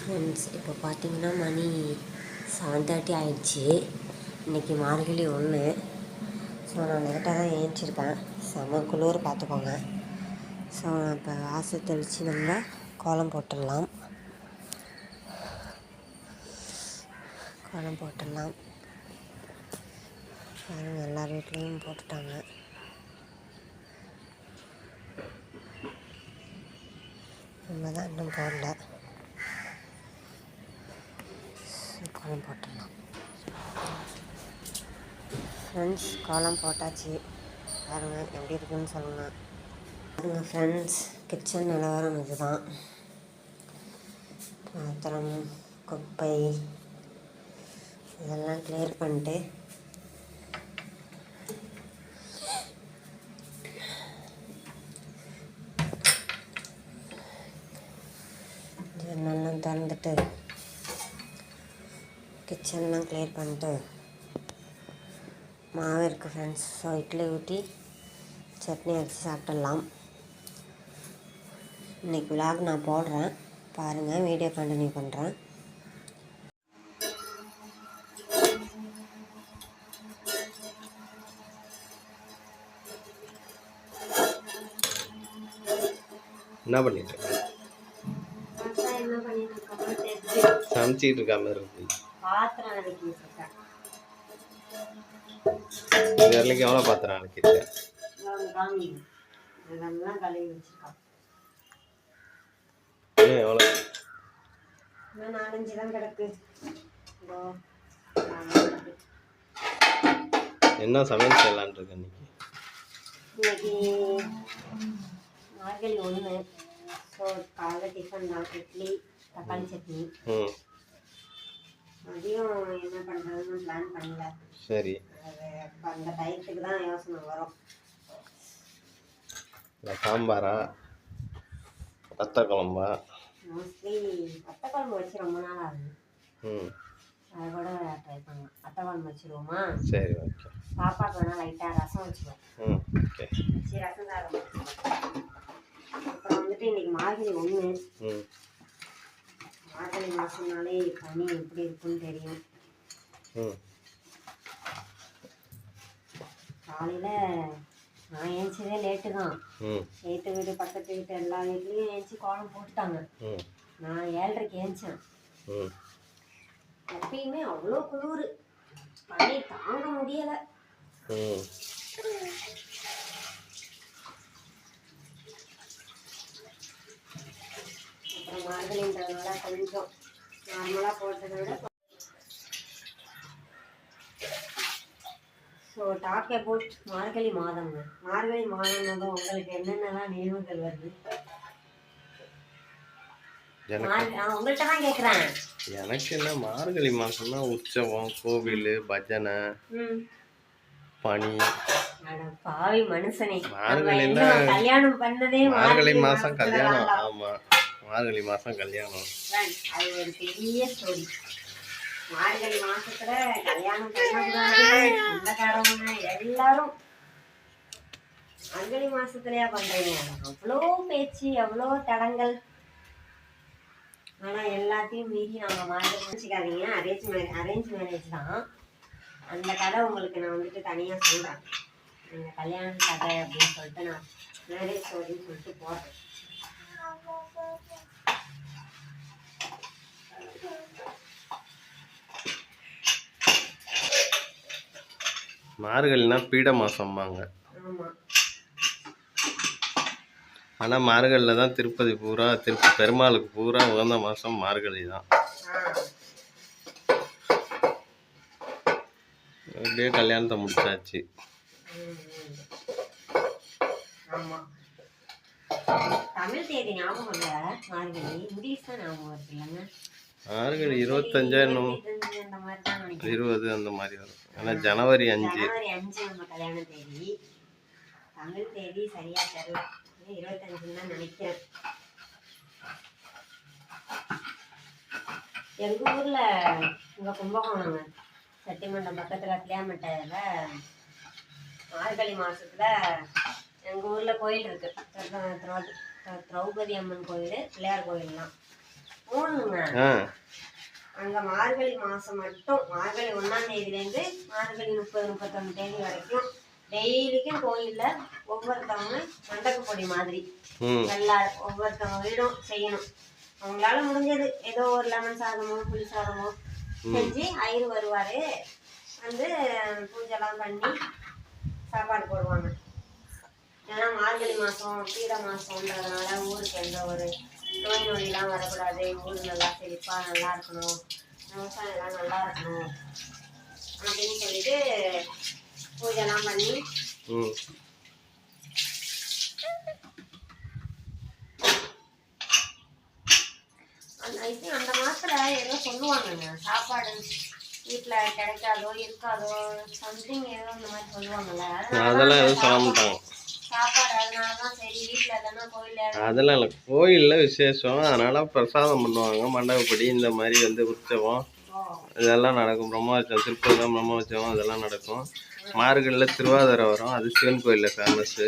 Friends, இப்போ பார்த்தீங்கன்னா மணி 7:30 ஆயிடுச்சு. இன்றைக்கி மார்கழி 1. ஸோ நான் லேட்டாக தான் ஏஞ்சிருக்கேன். செம குளிர் பார்த்துக்கோங்க. ஸோ நான் இப்போ வாசல் தெளித்து நம்ம கோலம் போட்டுடலாம். பாருங்கள், எல்லார் வீட்லேயும் போட்டுட்டாங்க. நம்ம தான் இன்னும் போடல. கோலம் போட்டுடலாம். ஃப்ரெண்ட்ஸ், கோலம் போட்டாச்சு. பாருங்கள் எப்படி இருக்குன்னு சொல்லுங்கள். பாருங்கள் ஃப்ரெண்ட்ஸ், கிச்சன் நிலவரம் இதுதான். பாத்திரம், குப்பை இதெல்லாம் கிளியர் பண்ணிட்டு ஜன்னல்லாம் திறந்துட்டு கிச்சன்லாம் கிளியர் பண்ணிட்டு மாவு இருக்குது ஃப்ரெண்ட்ஸ். ஸோ இட்லி ஊற்றி சட்னி அரைச்சி சாப்பிட்றலாம். இன்றைக்கி விலாக் நான் போடுறேன், பாருங்கள். வீடியோ கண்டினியூ பண்ணுறேன். என்ன பண்ணிட்டு இருக்க? சமைச்சிட்டு இருக்க மாதிரி இருக்கு. இது வரைக்கும் எவ்வளோ பாத்திரம் அழைக்கிருக்க? எவ்வளோ? 4-5 தான் கிடக்கு. என்ன சமையல் செய்யலான் இருக்க இன்னைக்கு மார்கழி 1. ஸோ காலையில் டிஃபன் தான், இட்லி தக்காளி சட்னி. மதியம் என்ன பண்ணுறதுன்னு பிளான் பண்ணல. சரி, இப்போ அந்த டயத்துக்கு தான் யோசனை வரும். சாம்பாரா வத்த குழம்பா? மோஸ்ட்லி வத்த குழம்பு வச்சு ரொம்ப நாள் ஆகுது. அதை கூட ட்ரை பண்ணலாம். வத்த குழம்பு வச்சுருவோமா? சரி, ஓகே. பாப்பாவுக்கு வேணால் லைட்டாக ரசம் வச்சுருவோம். ஓகே, வச்சு ரசம் தான் அப்புறம் வந்துட்டு இன்றைக்கி மார்கழி 1. மார்கழி மாதம்னாலே பனி எப்படி இருக்குன்னு தெரியும். காலையில் நான் ஏஞ்சிதே லேட்டு தான். ஏற்று வீடு, பக்கத்து வீட்டு எல்லா வீட்லேயும் ஏஞ்சி கோலம் போட்டுட்டாங்க. நான் 7:30க்கு ஏஞ்சேன். எப்பயுமே அவ்வளோ குளிர், பனி தாங்க முடியலை. அப்புறம் மார்கழின்றதுனால கொஞ்சம் நார்மலாக போட்டதை விட ஸோ டாக் அபவுட் மார்கழி மாதங்க. மார்கழி மாதம் உங்களுக்கு என்னென்னலாம் நினைவுகள் வருது? உங்கள்கிட்ட தான் கேட்குறேன். எனக்கு என்ன, மார்கழி மாதம்னா உற்சவம், கோவில், பஜனை, பனி. பாவி மனுஷனே, கல்யாணம் பண்ணதே மார்கழி மாதம் கல்யாணம். ஆமாம், மார்கழி மாதம் கல்யாணம். அது ஒரு பெரிய ஸ்டோரி. மார்கழி மாசத்துல கல்யாணம் பண்ணக்கூடாது, சொந்தக்காரவங்க எல்லாரும் மார்கழி மாசத்துலயா பண்றீங்க? அவ்வளோ பேச்சு, அவ்வளோ தடங்கள். ஆனா எல்லாத்தையும் மீறி நாங்க மார்கழி நினைச்சுக்காதீங்க. அரேஞ்ச் மேரேஜ் தான். அந்த கதை உங்களுக்கு நான் வந்துட்டு தனியா சொல்றேன். எங்க கல்யாண கதை அப்படின்னு சொல்லிட்டு நான் மேரேஜ் ஸ்டோரின்னு சொல்லிட்டு போடுறேன். மார்கழினா பீட மாசம்பாங்க. ஆனால் மார்கழியில் தான் திருப்பதி பூரா, பெருமாளுக்கு பூரா உகந்த மாதம் மார்கழி தான். அப்படியே கல்யாணத்தை முடிச்சாச்சு. மார்கழி 25 20 அந்த மாதிரி வரும். ஏன்னா ஜனவரி 5 நம்ம கல்யாண தேதி. தமிழ் தேதி சரியா தெரியல, 25 தான் நினைக்கிறேன். எங்க ஊர்ல இங்க கும்பகோணங்க, சத்தியமண்டம் பக்கத்துல பிள்ளையாமட்டையில மார்கழி மாசத்துல எங்க ஊர்ல கோயில் இருக்கு. திரௌபதி அம்மன் கோயில், பிள்ளையார் கோயில்லாம். மூணுங்க. ஆ அங்கே மார்கழி மாதம் மட்டும் மார்கழி 1ஆம் தேதியிலேருந்து மார்கழி 30, 31 தேதி வரைக்கும் டெய்லிக்கும் கோயிலில் ஒவ்வொருத்தவங்க மண்டக்கு பொடி மாதிரி எல்லாரும் ஒவ்வொருத்தவங்க வீடும் செய்யணும். அவங்களால முடிஞ்சது ஏதோ ஒரு லெமன் சாதமோ புளி சாதமோ செஞ்சு ஐயர் வருவார், வந்து பூஜைலாம் பண்ணி சாப்பாடு போடுவாங்க. ஏன்னா மார்கழி மாதம் கீரை மாதம்ன்றதுனால ஊருக்கு எந்த ஒரு நோய் நொடிலாம் வரக்கூடாது, ஊர் நல்லா செழிப்பாக நல்லா இருக்கணும், விவசாயம்லாம் நல்லா இருக்கணும் அப்படின்னு சொல்லிட்டு பூஜைலாம் பண்ணி அந்த மாதத்துல ஏதோ சொல்லுவாங்கங்க, சாப்பாடு வீட்டில் கிடைக்காதோ இருக்காதோ சம்திங் ஏதோ இந்த மாதிரி சொல்லுவாங்கல்ல, அதெல்லாம் எதுவும் சொல்ல மாட்டாங்க. சாப்பாடு அதனாலதான் சரி வீட்டில் இல்லைன்னா கோயிலில் அதெல்லாம் இல்லை, கோயிலில் விசேஷம் அதனால பிரசாதம் பண்ணுவாங்க. மண்டபப்படி இந்த மாதிரி வந்து உற்சவம் இதெல்லாம் நடக்கும். பிரம்மோற்சவம் திருப்பதிலாம் பிரம்மோற்சவம் இதெல்லாம் நடக்கும். மார்கழியில் திருவாதிரை வரும், அது சிவன் கோயிலில் ஃபேமஸ்ஸு.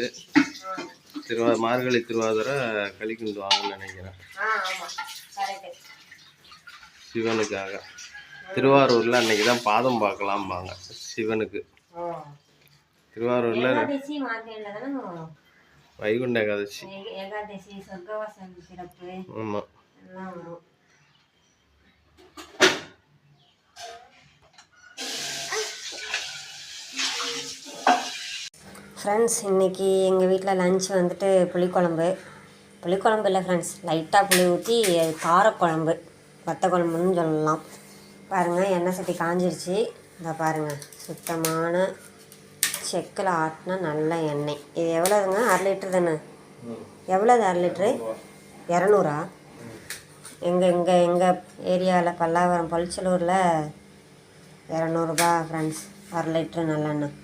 மார்கழி திருவாதிரை களி கிண்டுவாங்கன்னு நினைக்கிறேன் சிவனுக்காக. திருவாரூரில் அன்னைக்கு தான் பாதம் பார்க்கலாம்பாங்க சிவனுக்கு. திருவாரூரில் வைகுண்ட ஏகாதசி. ஆமாம். ஃப்ரெண்ட்ஸ், இன்றைக்கி எங்கள் வீட்டில் லன்ச் வந்துட்டு புளிக்குழம்பு இல்லை ஃப்ரெண்ட்ஸ், லைட்டாக புளி ஊற்றி காரக்குழம்பு, வத்த குழம்புன்னு சொல்லலாம். பாருங்கள், எண்ணெய் சட்டி காஞ்சிருச்சு. இந்த பாருங்கள், சுத்தமான செக்கில் ஆட்டினா நல்ல எண்ணெய். இது எவ்வளோதுங்க? 1/2 லிட்டரு தானே? எவ்வளோது 1/2 லிட்ரு? 200? எங்கள் ஏரியாவில் பல்லாவரம் பொலிச்சலூரில் 200 ரூபா ஃப்ரெண்ட்ஸ் 1/2 லிட்ரு நல்லெண்ணெய்.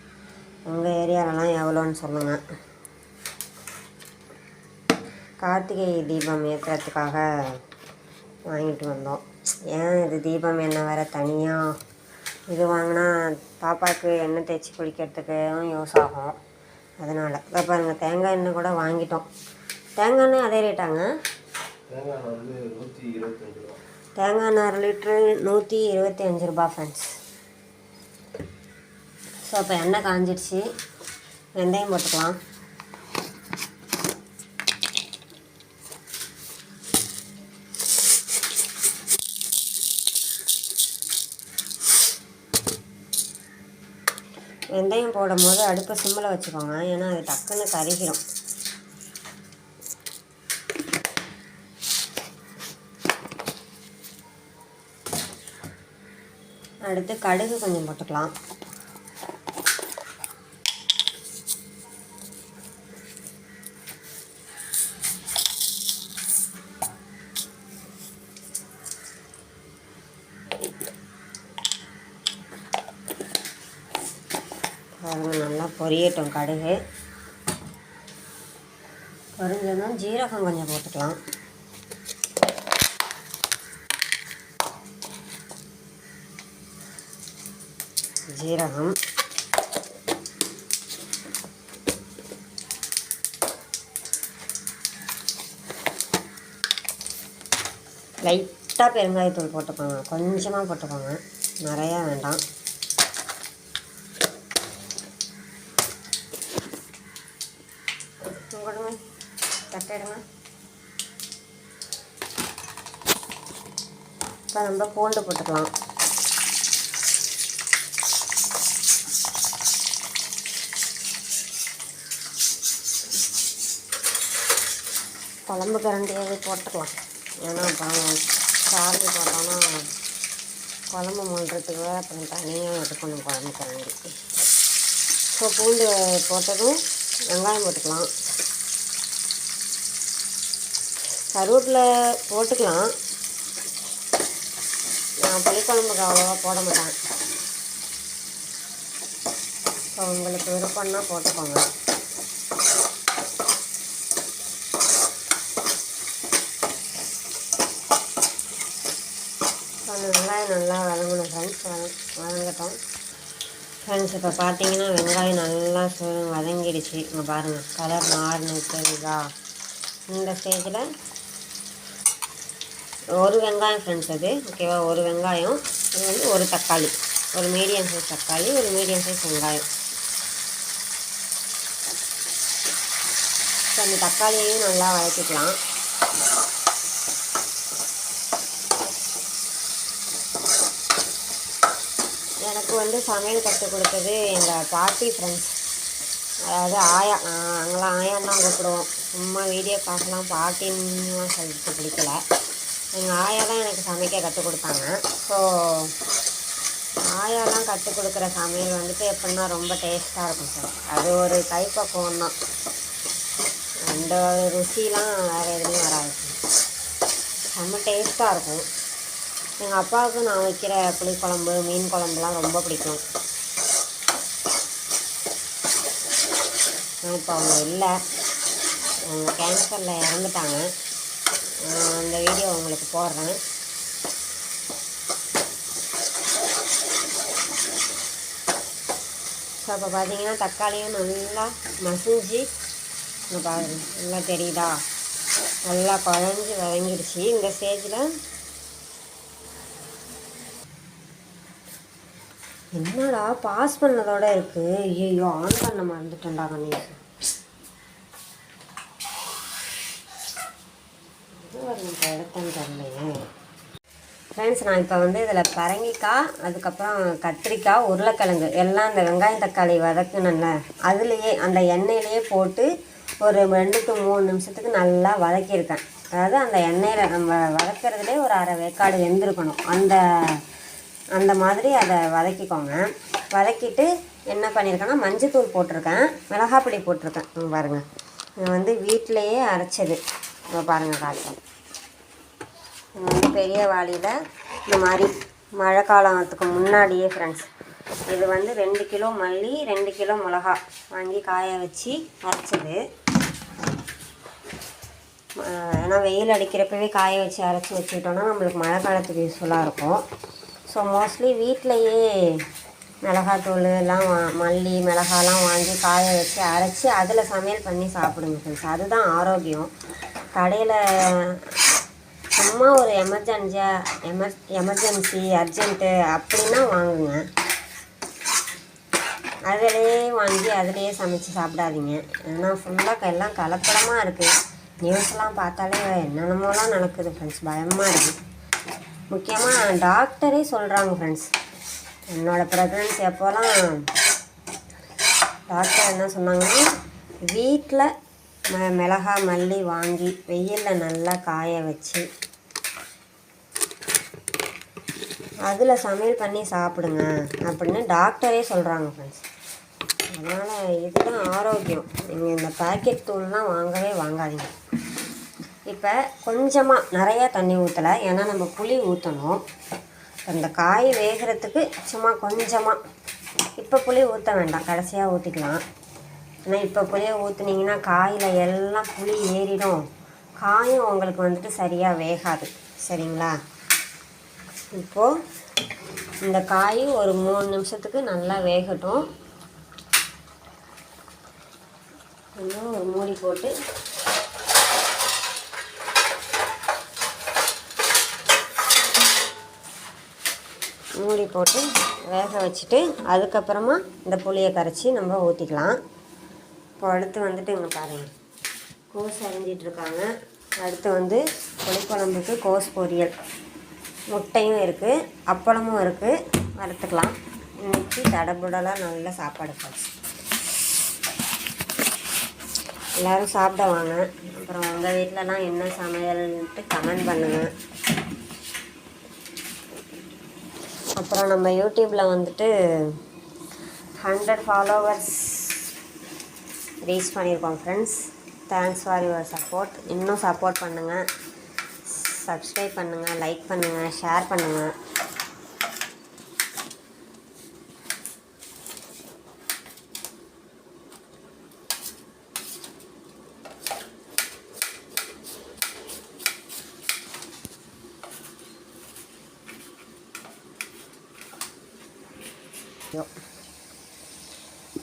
உங்கள் ஏரியாவிலலாம் எவ்வளோன்னு சொல்லுங்கள். கார்த்திகை தீபம் ஏற்றுறதுக்காக வாங்கிட்டு வந்தோம். ஏன் இது தீபம் எண்ணெய் வேறு தனியாக இது வாங்கினா பாப்பாவுக்கு எண்ணெய் தேய்ச்சி குளிக்கிறதுக்கும் யூஸ் ஆகும். அதனால் இப்போ பாருங்கள், தேங்காய் எண்ணெய் கூட வாங்கிட்டோம். தேங்காய் எண்ணெய் அதே ரேட்டாங்க? தேங்காய் எண்ணெய் 1/2 லிட்ரு 125 ரூபா ஃப்ரெண்ட்ஸ். ஸோ இப்போ எண்ணெய் காஞ்சிடுச்சு, வெந்தயம் போட்டுக்கலாம். வெந்தயம் போடும்போது அடுப்பை சிம்மில் வச்சுக்கோங்க, ஏன்னா அது டக்குன்னு கருகிடும். அடுத்து கடுகு கொஞ்சம் போட்டுக்கலாம். நல்லா பொரியட்டும். கடுகு பொரிஞ்சதும் ஜீரகம் கொஞ்சம் போட்டுக்கலாம். ஜீரகம் லைட்டாக பெருங்காயத்தூள் போட்டுக்கோங்க, கொஞ்சமாக போட்டுக்கோங்க, நிறையா வேண்டாம். கொடுங்க, தட்டிடுங்க. இப்போ நம்ம பூண்டு போட்டுக்கலாம். குழம்பு கரண்டியாவது போட்டுக்கலாம், ஏன்னா அப்புறம் சார்ஜ் போட்டோன்னா குழம்பு மூழ்கிறதுக்கு அப்புறம் தனியாக எடுக்கணும் குழம்பு கரண்டி. ஸோ பூண்டு போட்டதும் வெங்காயம் போட்டுக்கலாம். கருவேப்பிலை போட்டுக்கலாம், நான் புளிக்குழம்புக்கு அவ்வளோவா போட மாட்டேன். ஸோ உங்களுக்கு விருப்பம்னா போட்டுக்கோங்க. வெங்காயம் நல்லா வதங்கணும் ஃப்ரெண்ட்ஸ், வதங்கட்டும் ஃப்ரெண்ட்ஸ். இப்போ பார்த்தீங்கன்னா வெங்காயம் நல்லா வதங்கிடுச்சு. இங்கே பாருங்கள், கலர் மாறினு தெரியுதா? இந்த ஸ்டேஜில் ஒரு வெங்காயம் ஃப்ரெண்ட்ஸ் அது ஓகேவா, ஒரு வெங்காயம். இது வந்து ஒரு தக்காளி, ஒரு மீடியம் சைஸ் தக்காளி, ஒரு மீடியம் சைஸ் வெங்காயம். ஸோ அந்த தக்காளியையும் நல்லா வதக்கிக்கலாம். எனக்கு வந்து சமையல் கற்றுக் கொடுத்தது எங்கள் பாட்டி ஃப்ரெண்ட்ஸ், அதாவது ஆயா. நாங்களாம் ஆயான்னு தான் கூப்பிடுவோம், சும்மா வீடியோ காசெலாம் பாட்டின்லாம் சொல்லிட்டு பிடிக்கல. எங்கள் ஆயா தான் எனக்கு சமைக்க கற்றுக் கொடுத்தாங்க. ஸோ ஆயாலாம் கற்றுக் கொடுக்குற சமையல் வந்துட்டு எப்படின்னா ரொம்ப டேஸ்ட்டாக இருக்கும் சார். அது ஒரு கைப்பக்குவம் தான், அந்த ருசிலாம் வேறு எதுலேயும் வராது, செம்ம டேஸ்ட்டாக இருக்கும். எங்கள் அப்பாவுக்கு நான் வைக்கிற புளிக்குழம்பு மீன் குழம்புலாம் ரொம்ப பிடிக்கும். இப்போ அவங்க இல்லை, அவங்க கேன்சரில் இறந்துட்டாங்க. அந்த வீடியோ உங்களுக்கு போடுறேன். ஸோ அப்போ பார்த்தீங்கன்னா தக்காளியும் நல்லா மசிஞ்சு பாருங்க, நல்லா தெரியுதா, நல்லா குழஞ்சி வதங்கிடுச்சு. இந்த ஸ்டேஜில் என்னடா பாஸ் பண்ணதோட இருக்குது, ஐயோ ஆன் பண்ண மறந்துட்டேன்டா கணேஷ். இடத்தான்னு தெரியலையே ஃப்ரெண்ட்ஸ். நான் இப்போ வந்து இதில் பரங்கிக்காய், அதுக்கப்புறம் கத்திரிக்காய், உருளைக்கிழங்கு எல்லாம் இந்த வெங்காயம் தக்காளி வதக்குனேன்ல அதுலேயே அந்த எண்ணெயிலேயே போட்டு ஒரு 2 to 3 நிமிஷத்துக்கு நல்லா வதக்கியிருக்கேன். அதாவது அந்த எண்ணெயில் நம்ம வதக்கிறதுலே ஒரு அரை வேக்காடு வெந்திருக்கணும். அந்த மாதிரி அதை வதக்கிக்கோங்க. வதக்கிட்டு என்ன பண்ணியிருக்கேன்னா மஞ்சத்தூள் போட்டிருக்கேன், மிளகாப்பொடி போட்டிருக்கேன். பாருங்கள், இது வந்து வீட்டிலையே அரைச்சது. பாருங்கள் காட்டும். இது வந்து பெரிய வாளியில் இந்த மாதிரி மழை காலத்துக்கு முன்னாடியே ஃப்ரெண்ட்ஸ். இது வந்து 2 கிலோ மல்லி, 2 கிலோ மிளகா வாங்கி காய வச்சு அரைச்சது. ஏன்னா வெயில் அடிக்கிறப்பவே காய வச்சு அரைச்சி வச்சுக்கிட்டோன்னா நம்மளுக்கு மழை காலத்துக்கு யூஸ்ஃபுல்லாக இருக்கும். ஸோ மோஸ்ட்லி வீட்டிலையே மிளகாத்தூள் எல்லாம் மல்லி மிளகாலாம் வாங்கி காய வச்சு அரைச்சி அதில் சமையல் பண்ணி சாப்பிடுங்க ஃப்ரெண்ட்ஸ், அதுதான் ஆரோக்கியம். கடையில் சும்மா ஒரு எமர்ஜென்சி அர்ஜென்ட்டு அப்படின்னா வாங்குங்க, அதிலே வாங்கி அதிலேயே சமைச்சு சாப்பிடாதீங்க. ஏன்னா ஃபுல்லாக எல்லாம் கலப்படமாக இருக்குது. நியூஸ்லாம் பார்த்தாலே என்னென்னமோலாம் நடக்குது ஃப்ரெண்ட்ஸ், பயமாக இருக்குது. முக்கியமாக டாக்டரே சொல்கிறாங்க ஃப்ரெண்ட்ஸ். என்னோடய ப்ரெக்னன்சி அப்போலாம் டாக்டர் என்ன சொன்னாங்கன்னா, வீட்டில் மிளகா மல்லி வாங்கி வெயிலில் நல்லா காய வச்சு அதில் சமையல் பண்ணி சாப்பிடுங்க அப்படின்னு டாக்டரே சொல்கிறாங்க ஃப்ரெண்ட்ஸ். அதனால் இதுதான் ஆரோக்கியம். நீங்கள் இந்த பேக்கெட் தூள்லாம் வாங்கவே வாங்காதீங்க. இப்போ கொஞ்சமாக நிறையா தண்ணி ஊற்றலை, ஏன்னா நம்ம புளி ஊற்றணும். இந்த காய் வேகிறதுக்கு சும்மா கொஞ்சமாக, இப்போ புளி ஊற்ற வேண்டாம், கடைசியாக ஊற்றிக்கலாம். ஏன்னா இப்போ புளியை ஊற்றுனீங்கன்னா காயில் எல்லாம் புளி ஏறிடும், காயும் உங்களுக்கு வந்துட்டு சரியாக வேகாது. சரிங்களா? இப்போது இந்த காய் ஒரு 3 நிமிஷத்துக்கு நல்லா வேகட்டும். இன்னும் ஒரு மூடி போட்டு வேக வச்சுட்டு அதுக்கப்புறமா இந்த புளியை கரைச்சி நம்ம ஊற்றிக்கலாம். இப்போ அடுத்து வந்துட்டு இங்கே பாருங்கள், கோஸ் அரிஞ்சிட்ருக்காங்க. அடுத்து வந்து புளிக்குழம்புக்கு கோஸ் பொரியல், முட்டையும் இருக்குது, அப்பளமும் இருக்குது, வறுத்துக்கலாம். இன்றைக்கி தடபுடலாக நல்ல சாப்பாடு போச்சு. எல்லோரும் சாப்பிட வாங்க. அப்புறம் உங்கள் வீட்டிலலாம் என்ன சமையல்ன்ட்டு கமெண்ட் பண்ணுங்கள். அப்புறம் நம்ம யூடியூப்பில் வந்துட்டு 100 ஃபாலோவர்ஸ் ரீச் பண்ணியிருக்கோம் friends. Thanks for your support. இன்னும் சப்போர்ட் பண்ணுங்கள், சப்ஸ்கிரைப் பண்ணுங்கள், லைக் பண்ணுங்கள், ஷேர் பண்ணுங்கள்.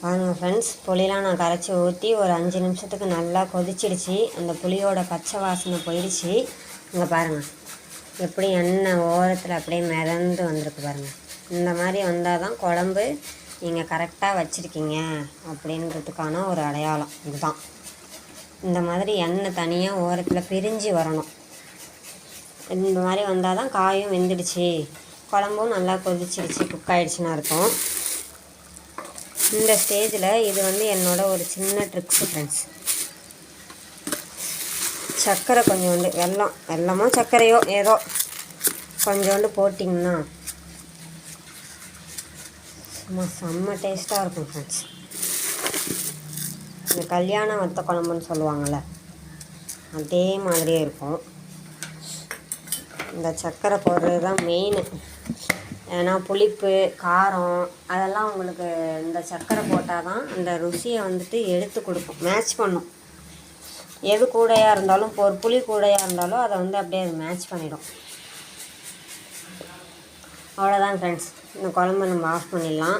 பாருங்கள் ஃப்ரெண்ட்ஸ், புளிலாம் நான் கரைச்சி ஊற்றி ஒரு 5 நிமிஷத்துக்கு நல்லா கொதிச்சிடுச்சு. அந்த புளியோட பச்சை வாசனை போயிடுச்சு. இங்கே பாருங்கள், எப்படி எண்ணெய் ஓரத்தில் அப்படியே மிதந்து வந்திருக்கு பாருங்கள். இந்த மாதிரி வந்தால் தான் குழம்பு நீங்கள் கரெக்டாக வச்சுருக்கீங்க அப்படின்றதுக்கான ஒரு அடையாளம் இதுதான். இந்த மாதிரி எண்ணெய் தனியாக ஓரத்தில் பிரிஞ்சு வரணும். இந்த மாதிரி வந்தால் தான் காயும் வெந்துடுச்சு, குழம்பும் நல்லா கொதிச்சிடுச்சு, குக் ஆகிடுச்சின்னு அர்த்தம். இந்த ஸ்டேஜில் இது வந்து என்னோடய ஒரு சின்ன ட்ரிக்ஸு ஃப்ரெண்ட்ஸ். சர்க்கரை கொஞ்சோண்டு, வெல்லமோ சர்க்கரையோ ஏதோ கொஞ்சோண்டு போட்டிங்கன்னா சும்மா செம்ம டேஸ்ட்டாக இருக்கும் ஃப்ரெண்ட்ஸ். இந்த கல்யாண வத்த குழம்புன்னு சொல்லுவாங்கள்ல, அதே மாதிரியே இருக்கும். இந்த சர்க்கரை போடுறது தான் மெயின். ஏன்னா புளிப்பு காரம் அதெல்லாம் உங்களுக்கு இந்த சர்க்கரை போட்டால் தான் இந்த ருசியை வந்துட்டு எடுத்து கொடுக்கும், மேட்ச் பண்ணும். எது கூடையாக இருந்தாலும் ஒரு புளி கூடையாக இருந்தாலும் அதை வந்து அப்படியே அது மேட்ச் பண்ணிடும். அவ்வளோதான் ஃப்ரெண்ட்ஸ். இந்த குழம்பு நம்ம ஆஃப் பண்ணிடலாம்.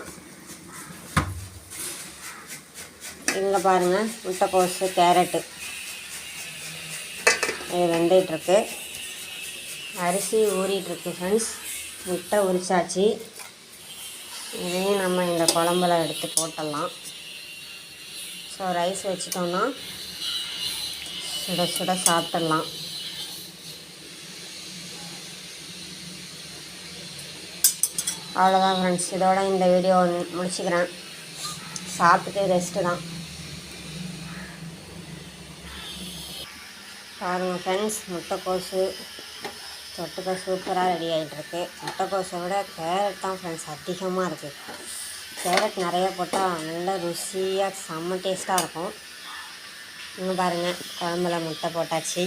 இங்கே பாருங்கள், முட்டைக்கோஸு கேரட்டு இது வெந்துட்டுருக்கு. அரிசி ஊறிட்டுருக்கு ஃப்ரெண்ட்ஸ். முட்டை உரிச்சாச்சு. இதையும் நம்ம இந்த குழம்புல எடுத்து போட்டுடலாம். ஸோ ரைஸ் வச்சிட்டோம்னா சுட சுட சாப்பிட்றலாம். அவ்வளோதான் ஃப்ரெண்ட்ஸ். இதோட இந்த வீடியோ முடிச்சுக்கிறேன். சாப்பிட்டுட்டு ரெஸ்ட்டு தான். பாருங்கள் ஃப்ரெண்ட்ஸ், முட்டைக்கோஸு தொட்டுக்க சூப்பராக ரெடி ஆகிட்டுருக்கு. முட்டைக்கோஸை விட கேரட் தான் ஃப்ரெண்ட்ஸ் அதிகமாக இருக்குது. கேரட் நிறைய போட்டால் நல்ல ருசியாக செம்ம டேஸ்ட்டாக இருக்கும். இன்னும் பாருங்கள், குழம்புல முட்டை போட்டாச்சு.